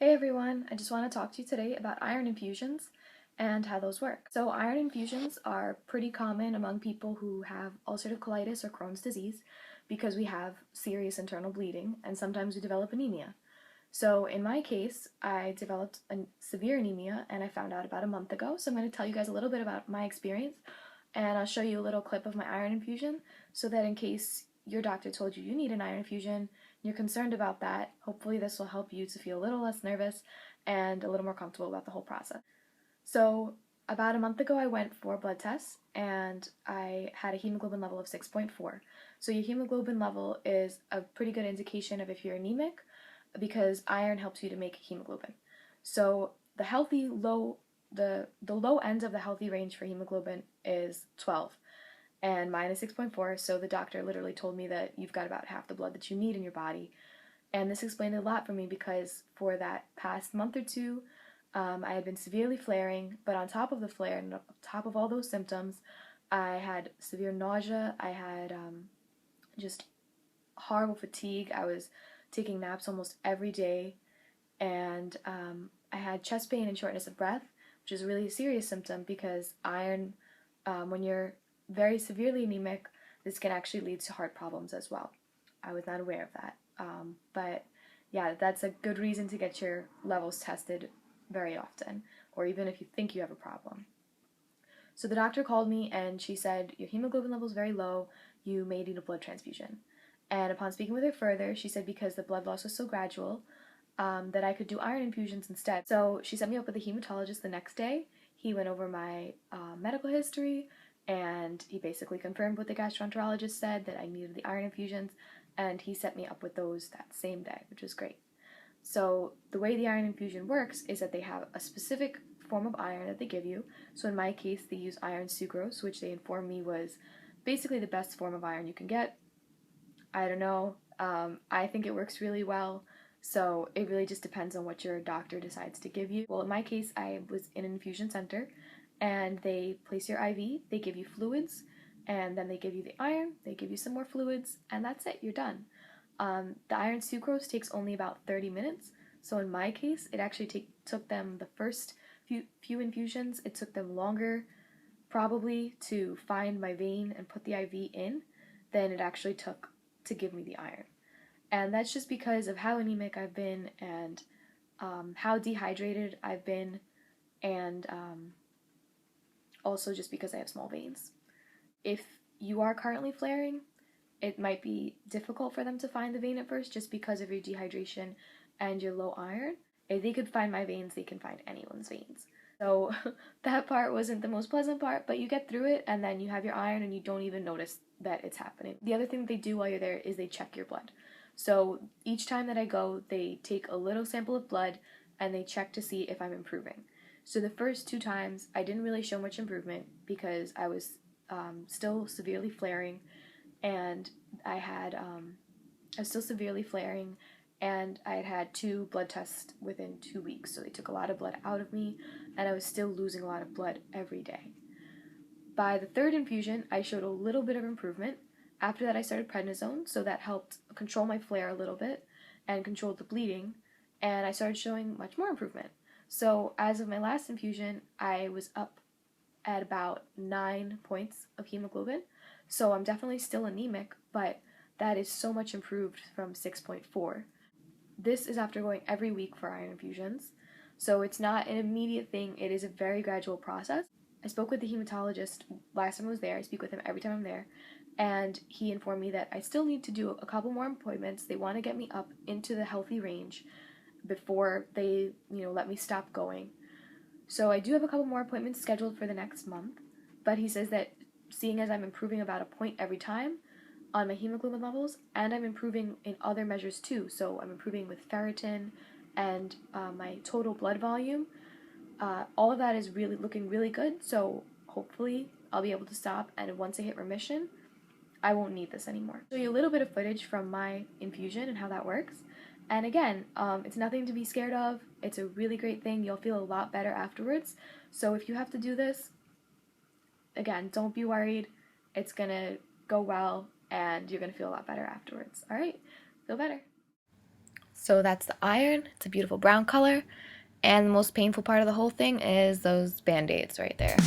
Hey everyone, I just want to talk to you today about iron infusions and how those work. So iron infusions are pretty common among people who have ulcerative colitis or Crohn's disease because we have serious internal bleeding and sometimes we develop anemia. So in my case, I developed a severe anemia and I found out about a month ago. So I'm going to tell you guys a little bit about my experience and I'll show you a little clip of my iron infusion so that in case your doctor told you you need an iron infusion, you're concerned about that, hopefully this will help you to feel a little less nervous and a little more comfortable about the whole process. So about a month ago I went for blood tests and I had a hemoglobin level of 6.4. So your hemoglobin level is a pretty good indication of if you're anemic because iron helps you to make hemoglobin. So the healthy low the low end of the healthy range for hemoglobin is 12 and mine is 6.4, so the doctor literally told me that you've got about half the blood that you need in your body. And this explained a lot for me because for that past month or two, I had been severely flaring, but on top of the flare and on top of all those symptoms, I had severe nausea, I had just horrible fatigue, I was taking naps almost every day, and I had chest pain and shortness of breath, which is a really serious symptom because iron, when you're very severely anemic, this can actually lead to heart problems as well. I was not aware of that. But yeah, that's a good reason to get your levels tested very often, or even if you think you have a problem. So the doctor called me and she said, your hemoglobin level is very low, you may need a blood transfusion. And upon speaking with her further, she said because the blood loss was so gradual, that I could do iron infusions instead. So she set me up with a hematologist the next day. He went over my medical history and he basically confirmed what the gastroenterologist said, that I needed the iron infusions, and he set me up with those that same day, which was great. So the way the iron infusion works is that they have a specific form of iron that they give you. So in my case, they use iron sucrose, which they informed me was basically the best form of iron you can get. I don't know. I think it works really well. So it really just depends on what your doctor decides to give you. Well, in my case, I was in an infusion center and they place your IV, they give you fluids, and then they give you the iron, they give you some more fluids, and that's it, you're done. The iron sucrose takes only about 30 minutes. So in my case, it actually took them the first few infusions, it took them longer probably to find my vein and put the IV in than it actually took to give me the iron. And that's just because of how anemic I've been and how dehydrated I've been, and also just because I have small veins. If you are currently flaring, it might be difficult for them to find the vein at first just because of your dehydration and your low iron. If they could find my veins, they can find anyone's veins. So that part wasn't the most pleasant part, but you get through it and then you have your iron and you don't even notice that it's happening. The other thing that they do while you're there is they check your blood. So each time that I go, they take a little sample of blood and they check to see if I'm improving. So the first two times, I didn't really show much improvement because I was still severely flaring, and I was still severely flaring, and I had had two blood tests within 2 weeks. So they took a lot of blood out of me, and I was still losing a lot of blood every day. By the third infusion, I showed a little bit of improvement. After that, I started prednisone, so that helped control my flare a little bit and controlled the bleeding, and I started showing much more improvement. So as of my last infusion, I was up at about 9 points of hemoglobin. So I'm definitely still anemic, but that is so much improved from 6.4. This is after going every week for iron infusions. So it's not an immediate thing, it is a very gradual process. I spoke with the hematologist last time I was there. I speak with him every time I'm there. And he informed me that I still need to do a couple more appointments. They want to get me up into the healthy range before they, let me stop going. So I do have a couple more appointments scheduled for the next month. But he says that seeing as I'm improving about a point every time on my hemoglobin levels, and I'm improving in other measures too. So I'm improving with ferritin and my total blood volume. All of that is really looking really good, so hopefully I'll be able to stop, and once I hit remission, I won't need this anymore. I'll show you a little bit of footage from my infusion and how that works. And again, it's nothing to be scared of. It's a really great thing. You'll feel a lot better afterwards. So if you have to do this, again, don't be worried. It's gonna go well, and you're gonna feel a lot better afterwards. All right, feel better. So that's the iron. It's a beautiful brown color. And the most painful part of the whole thing is those band-aids right there.